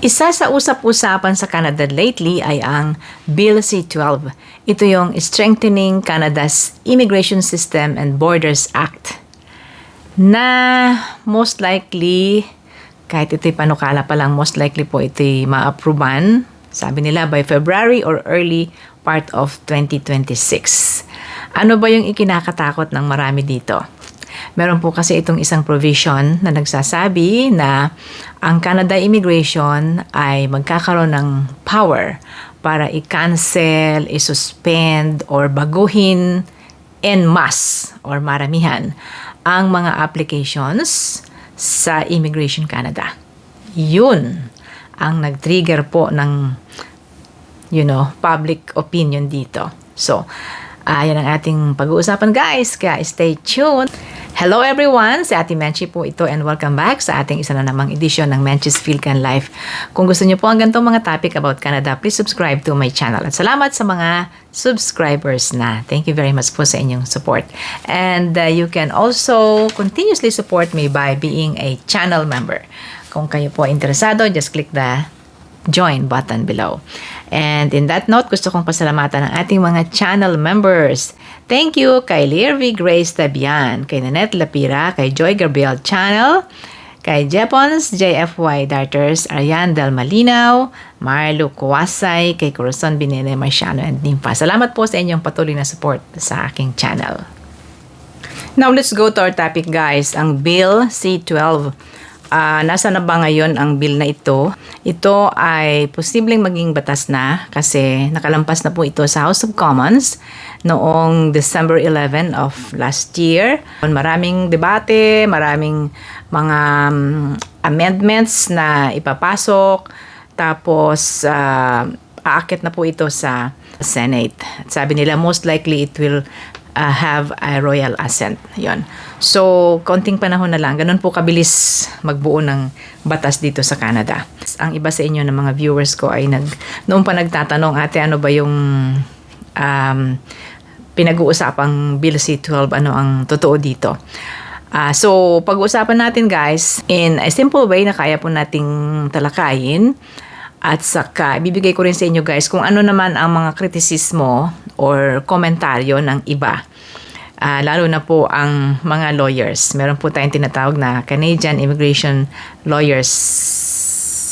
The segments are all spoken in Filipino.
Isa sa usap-usapan sa Canada lately ay ang Bill C-12. Ito yung Strengthening Canada's Immigration System and Borders Act na most likely, kahit ito'y panukala pa lang, most likely po ito'y ma-approvean, sabi nila by February or early part of 2026. Ano ba yung ikinakatakot ng marami dito? Meron po kasi itong isang provision na nagsasabi na ang Canada Immigration ay magkakaroon ng power para i-cancel, i-suspend, or baguhin en masse or maramihan ang mga applications sa Immigration Canada. Yun ang nag-trigger po ng public opinion dito. So, yan ang ating pag-uusapan guys, kaya stay tuned. Hello everyone! Si Ate Menchi po ito and welcome back sa ating isa na namang edisyon ng Menchi's Philcan Life. Kung gusto niyo po ang ganitong mga topic about Canada, please subscribe to my channel. At salamat sa mga subscribers na. Thank you very much po sa inyong support. And you can also continuously support me by being a channel member. Kung kayo po interesado, just click the join button below. And in that note, gusto kong pasalamatan ang ating mga channel members. Thank you kay Lirvi Grace Tabian, kay Nanette Lapira, kay Joy Gabriel Channel, kay Jepons, JFY Darters, Ariane Del Malinaw, Marlo Kuwasay, kay Corazon Binene Marciano, and Nimpa. Salamat po sa inyong patuloy na support sa aking channel. Now, let's go to our topic guys, ang Bill C-12. Nasa na ba ngayon ang bill na ito? Ito ay posibleng maging batas na kasi nakalampas na po ito sa House of Commons noong December 11 of last year. Maraming debate, maraming mga amendments na ipapasok, tapos aakit na po ito sa Senate. At sabi nila most likely it will have a royal assent. Yon. So, konting panahon na lang. Ganun po kabilis magbuo ng batas dito sa Canada. Ang iba sa inyo ng mga viewers ko ay noong pa nagtatanong, ate, ano ba yung pinag-uusapang Bill C-12? Ano ang totoo dito? So, pag-uusapan natin guys, in a simple way na kaya po nating talakayin. At saka, ibibigay ko rin sa inyo guys kung ano naman ang mga kritisismo or komentaryo ng iba. Lalo na po ang mga lawyers. Meron po tayong tinatawag na Canadian Immigration Lawyers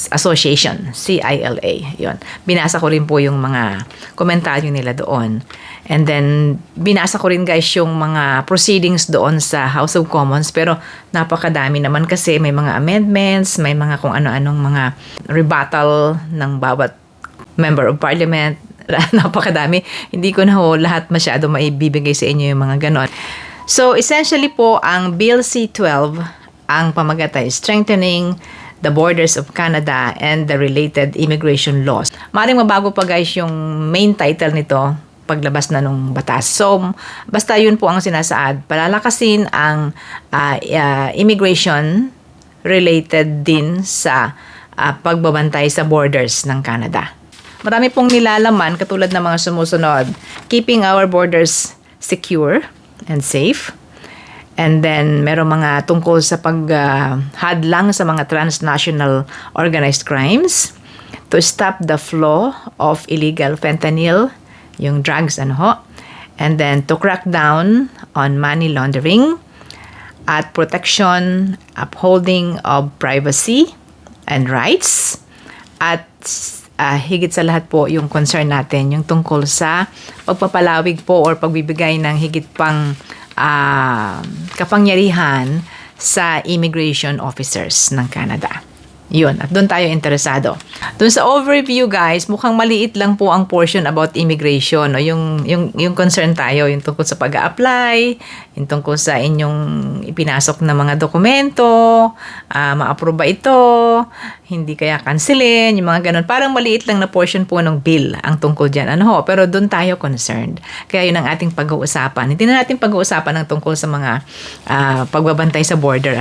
Association, CILA. Yun. Binasa ko rin po yung mga komentaryo nila doon. And then, binasa ko rin guys yung mga proceedings doon sa House of Commons. Pero napakadami naman kasi may mga amendments, may mga kung ano-anong mga rebuttal ng bawat member of parliament. Napakadami. Hindi ko na lahat masyado maibibigay sa inyo yung mga ganon. So, essentially po, ang Bill C-12, ang pamagatay, strengthening the borders of Canada and the related immigration laws. Maring mabago pa guys yung main title nito paglabas na nung batas. So, basta yun po ang sinasaad. Palalakasin ang immigration related din sa pagbabantay sa borders ng Canada. Marami pong nilalaman katulad ng mga sumusunod. Keeping our borders secure and safe. And then, meron mga tungkol sa paghadlang sa mga transnational organized crimes. To stop the flow of illegal fentanyl, yung drugs and then to crack down on money laundering at protection, upholding of privacy and rights at higit sa lahat po yung concern natin yung tungkol sa pagpapalawig po or pagbibigay ng higit pang kapangyarihan sa immigration officers ng Canada. Yun, at doon tayo interesado. Doon sa overview guys, mukhang maliit lang po ang portion about immigration. No? Yung concern tayo, yung tungkol sa pag-a-apply, yung tungkol sa inyong ipinasok na mga dokumento, ma-approve ba ito, hindi kaya cancelin, yung mga ganun. Parang maliit lang na portion po ng bill ang tungkol dyan. Pero doon tayo concerned. Kaya yun ang ating pag-uusapan. Hindi na natin pag-uusapan ng tungkol sa mga pagbabantay sa border.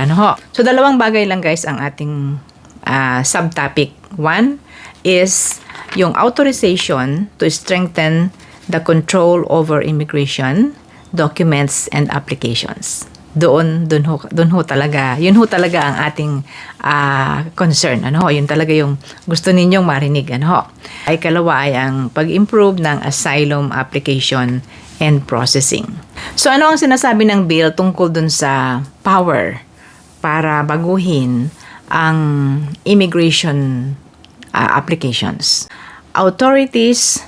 So, dalawang bagay lang guys ang ating subtopic. One is yung authorization to strengthen the control over immigration, documents, and applications. doon ho talaga, yun ho talaga ang ating concern, ano ho, yun talaga yung gusto ninyong marinig, ano ho. Ay kalawa ay ang pag-improve ng asylum application and processing. So ano ang sinasabi ng bill tungkol dun sa power para baguhin ang immigration applications? Authorities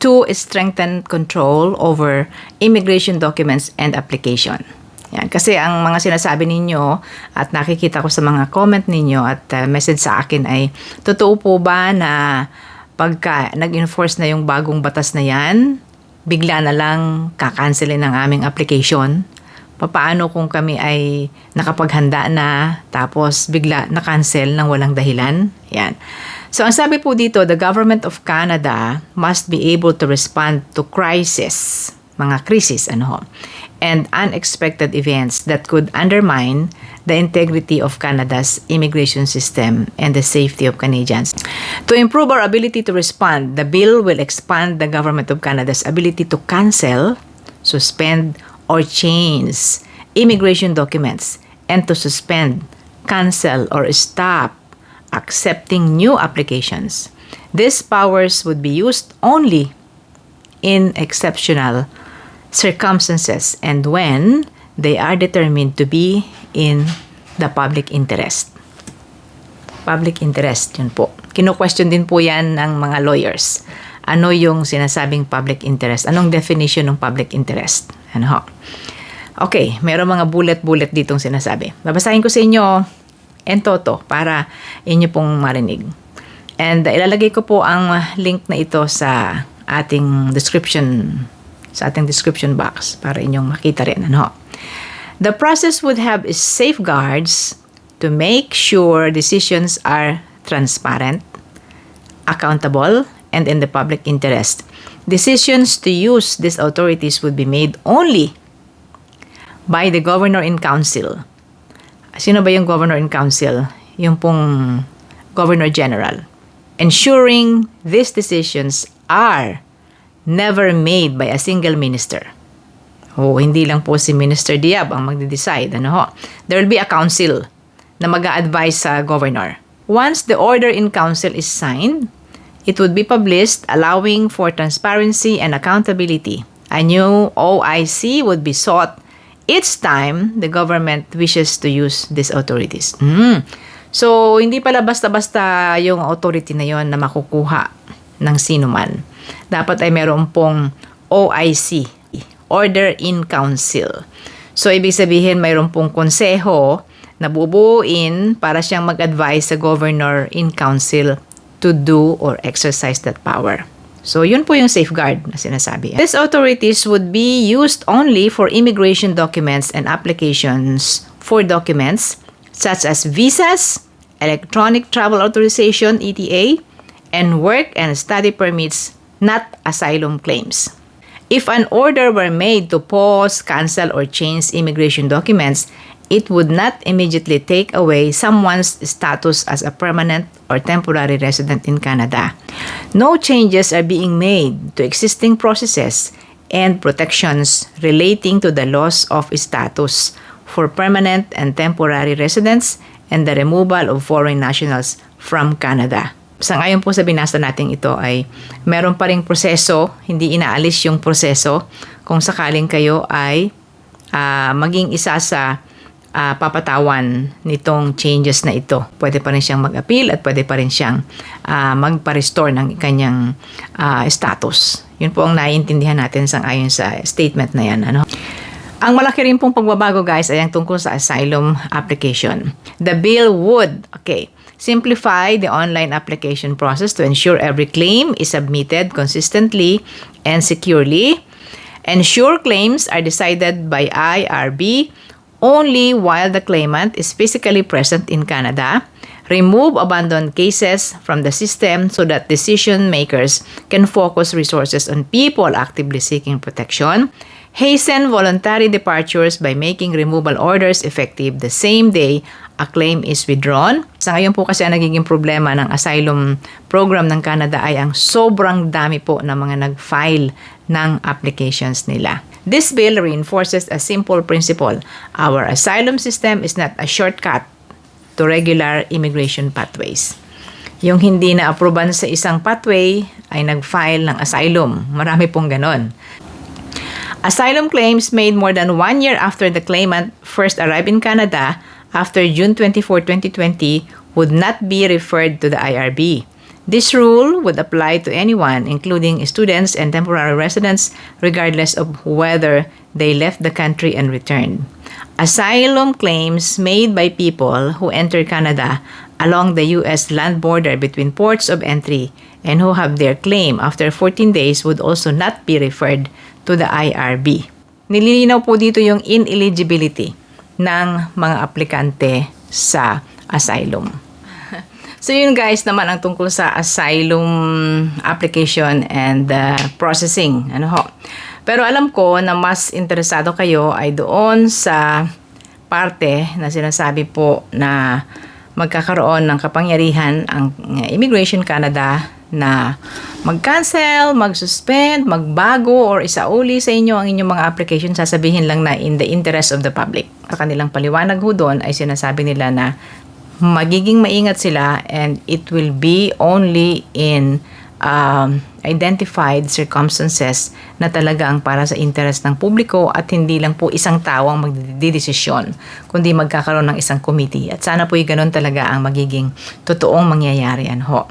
to strengthen control over immigration documents and application. Yan. Kasi ang mga sinasabi ninyo at nakikita ko sa mga comment ninyo at message sa akin ay, totoo po ba na pagka nag-enforce na yung bagong batas na yan, bigla na lang kakancelin ang aming application? Paano kung kami ay nakapaghanda na tapos bigla na-cancel ng walang dahilan? Yan. So ang sabi po dito, the government of Canada must be able to respond to crisis, mga krisis, and unexpected events that could undermine the integrity of Canada's immigration system and the safety of Canadians. To improve our ability to respond, the bill will expand the government of Canada's ability to cancel, suspend, or change immigration documents and to suspend, cancel, or stop accepting new applications. These powers would be used only in exceptional circumstances and when they are determined to be in the public interest. Public interest, yun po. Kino-question din po yan ng mga lawyers. Ano yung sinasabing public interest? Anong definition ng public interest? Ano ho? Okay, meron mga bullet-bullet ditong sinasabi. Babasahin ko sa inyo en toto para inyo pong marinig. And ilalagay ko po ang link na ito sa ating description box para inyong makita rin. The process would have safeguards to make sure decisions are transparent, accountable, and in the public interest. Decisions to use these authorities would be made only by the Governor in Council. Sino ba yung Governor in Council? Yung pong Governor General. Ensuring these decisions are never made by a single minister. Hindi lang po si Minister Diab ang magde-decide. There will be a council na mag-a-advise sa governor. Once the order in council is signed, it would be published, allowing for transparency and accountability. A new OIC would be sought each time the government wishes to use these authorities. So, hindi pala basta-basta yung authority na yon na makukuha ng sino man. Dapat ay meron pong OIC, Order in Council. So, ibig sabihin mayroon pong konseho na bubuuin para siyang mag-advise sa Governor in Council to do or exercise that power. So, yun po yung safeguard na sinasabi. These authorities would be used only for immigration documents and applications for documents such as visas, electronic travel authorization, ETA, and work and study permits, not asylum claims. If an order were made to pause, cancel, or change immigration documents, it would not immediately take away someone's status as a permanent or temporary resident in Canada. No changes are being made to existing processes and protections relating to the loss of status for permanent and temporary residents and the removal of foreign nationals from Canada. Sa ngayon po sa binasa natin ito ay meron pa ring proseso, hindi inaalis yung proseso kung sakaling kayo ay maging isa sa papatawan nitong changes na ito. Pwede pa rin siyang mag-appeal at pwede pa rin siyang magpa-restore ng kanyang status. Yun po ang naiintindihan natin ayon sa statement na yan. Ang malaki rin pong pagbabago guys ay ang tungkol sa asylum application. The bill would, simplify the online application process to ensure every claim is submitted consistently and securely. Ensure claims are decided by IRB only while the claimant is physically present in Canada. Remove abandoned cases from the system so that decision makers can focus resources on people actively seeking protection. Hasten voluntary departures by making removal orders effective the same day a claim is withdrawn. Sa ngayon po kasi ang nagiging problema ng asylum program ng Canada ay ang sobrang dami po ng mga nag-file ng applications nila. This bill reinforces a simple principle. Our asylum system is not a shortcut to regular immigration pathways. Yung hindi na-aproban sa isang pathway ay nag-file ng asylum. Marami pong ganon. Asylum claims made more than 1 year after the claimant first arrived in Canada after June 24, 2020 would not be referred to the IRB. This rule would apply to anyone, including students and temporary residents, regardless of whether they left the country and returned. Asylum claims made by people who enter Canada along the U.S. land border between ports of entry and who have their claim after 14 days would also not be referred to the IRB. Nililinaw po dito yung ineligibility ng mga aplikante sa asylum. So yun guys naman ang tungkol sa asylum application and processing. Pero alam ko na mas interesado kayo ay doon sa parte na sinasabi po na magkakaroon ng kapangyarihan ang Immigration Canada na mag-cancel, mag-suspend, magbago, or isauli sa inyo ang inyong mga application. Sasabihin lang na in the interest of the public. Sa kanilang paliwanag ho doon ay sinasabi nila na magiging maingat sila and it will be only in identified circumstances na talagang para sa interest ng publiko at hindi lang po isang tao ang magdidesisyon kundi magkakaroon ng isang committee at sana po yung ganun talaga ang magiging totoong mangyayari ho.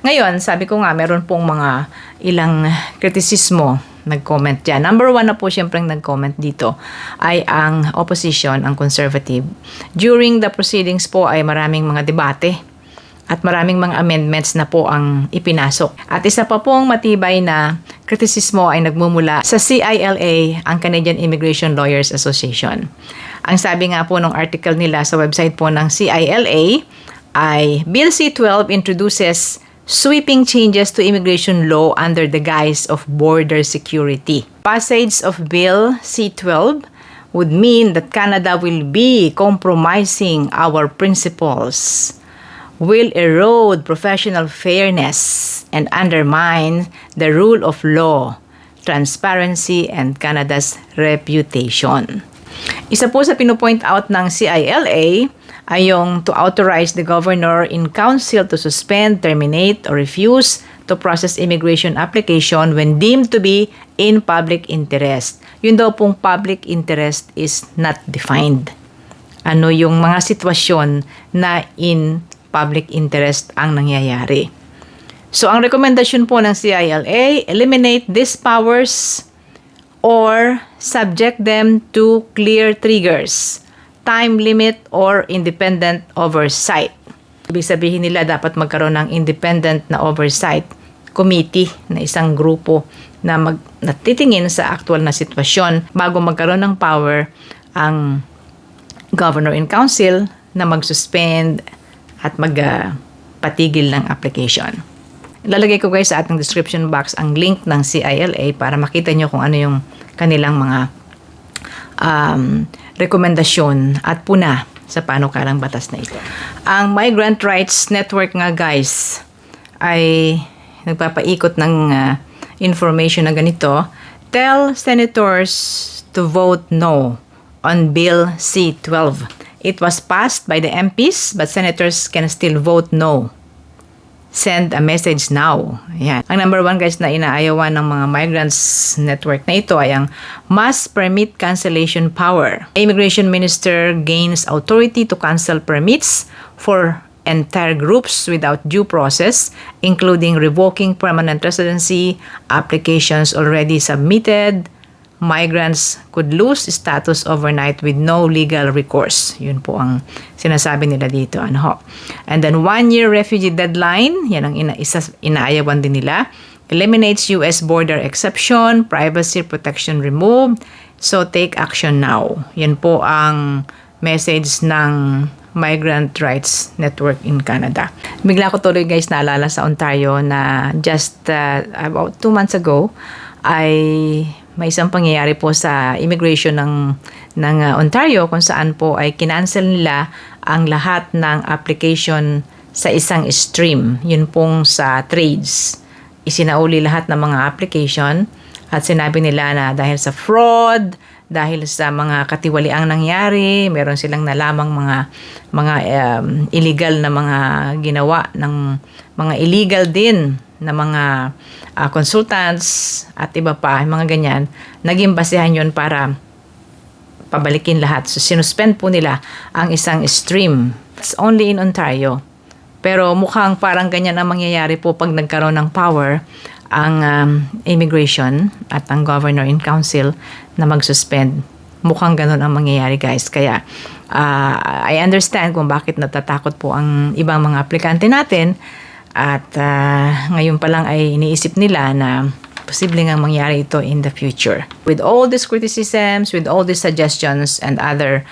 Ngayon, sabi ko nga meron pong mga ilang kritisismo nag-comment dyan. Number 1 na po siyempre nag-comment dito ay ang opposition, ang conservative. During the proceedings po ay maraming mga debate at maraming mga amendments na po ang ipinasok. At isa pa pong matibay na kritisismo ay nagmumula sa CILA, ang Canadian Immigration Lawyers Association. Ang sabi nga po ng article nila sa website po ng CILA ay Bill C-12 introduces sweeping changes to immigration law under the guise of border security. Passage of Bill C-12 would mean that Canada will be compromising our principles, will erode professional fairness, and undermine the rule of law, transparency, and Canada's reputation. Isa po sa pinupoint out ng CILA ay yung to authorize the governor in council to suspend, terminate, or refuse to process immigration application when deemed to be in public interest. Yun daw pong public interest is not defined. Ano yung mga sitwasyon na in public interest ang nangyayari. So, ang rekomendasyon po ng CILA, eliminate these powers or subject them to clear triggers, time limit, or independent oversight. Ibig sabihin nila dapat magkaroon ng independent na oversight committee na isang grupo na natitingin sa actual na sitwasyon bago magkaroon ng power ang governor in council na mag-suspend at magpatigil ng application. Ilalagay ko guys sa ating description box ang link ng CILA para makita nyo kung ano yung kanilang mga rekomendasyon at puna sa panukalang batas na ito. Ang Migrant Rights Network nga guys ay nagpapaikot ng information na ganito. Tell senators to vote no on Bill C-12. It was passed by the MPs but senators can still vote no. Send a message now. Yan. Ang number 1 guys na inaayawan ng mga migrants network na ito ay ang mass permit cancellation power. Immigration Minister gains authority to cancel permits for entire groups without due process, including revoking permanent residency applications already submitted. Migrants could lose status overnight with no legal recourse. Yun po ang sinasabi nila dito. And then 1-year refugee deadline, yan ang inaayawan din nila. Eliminates U.S. border exception, privacy protection removed. So take action now. Yan po ang message ng Migrant Rights Network in Canada. Bigla ko tuloy guys naalala sa Ontario na just about 2 months ago ay may isang pangyayari po sa immigration ng Ontario kung saan po ay kinancel nila ang lahat ng application sa isang stream. Yun pong sa trades. Isinauli lahat ng mga application At sinabi nila na dahil sa fraud, dahil sa mga katiwaliang nangyari, meron silang nalamang mga illegal na mga ginawa ng mga illegal din na mga consultants at iba pa, mga ganyan. Naging basehan yon para pabalikin lahat. So, sinuspend po nila ang isang stream. It's only in Ontario. Pero mukhang parang ganyan ang mangyayari po pag nagkaroon ng power ang immigration at ang governor in council na mag-suspend. Mukhang ganun ang mangyayari, guys. Kaya I understand kung bakit natatakot po ang ibang mga aplikante natin at ngayon pa lang ay iniisip nila na posible nga mangyari ito in the future. With all these criticisms, with all these suggestions and other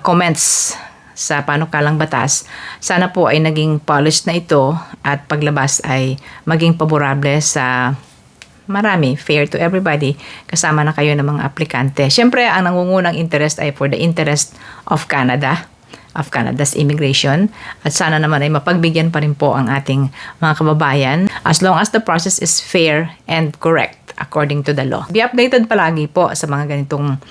comments sa panukalang batas, sana po ay naging polished na ito at paglabas ay maging paborable sa marami, fair to everybody, kasama na kayo ng mga aplikante. Siyempre, ang nangungunang interest ay for the interest of Canada, of Canada's immigration, at sana naman ay mapagbigyan pa rin po ang ating mga kababayan as long as the process is fair and correct according to the law. Be updated palagi po sa mga ganitong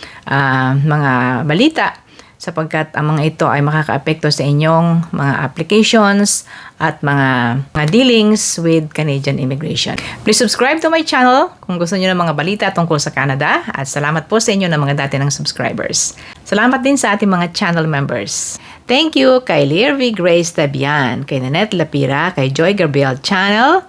mga balita sapagkat ang mga ito ay makakaapekto sa inyong mga applications at mga dealings with Canadian immigration. Please subscribe to my channel kung gusto niyo ng mga balita tungkol sa Canada at salamat po sa inyo ng mga dati ng subscribers. Salamat din sa ating mga channel members. Thank you kay Lirvi Grace Tabian, kay Nanette Lapira, kay Joy Gabriel Channel,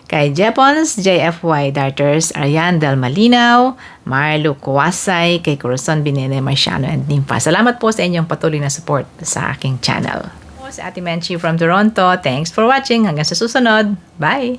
kay Jepons, JFY Darters, Ariane Del Malinaw, Marlo Kuwasay, kay Corazon Binene Marciano and Nimpa. Salamat po sa inyong patuloy na support sa aking channel. Po si Ate Menchi from Toronto. Thanks for watching. Hanggang sa susunod. Bye!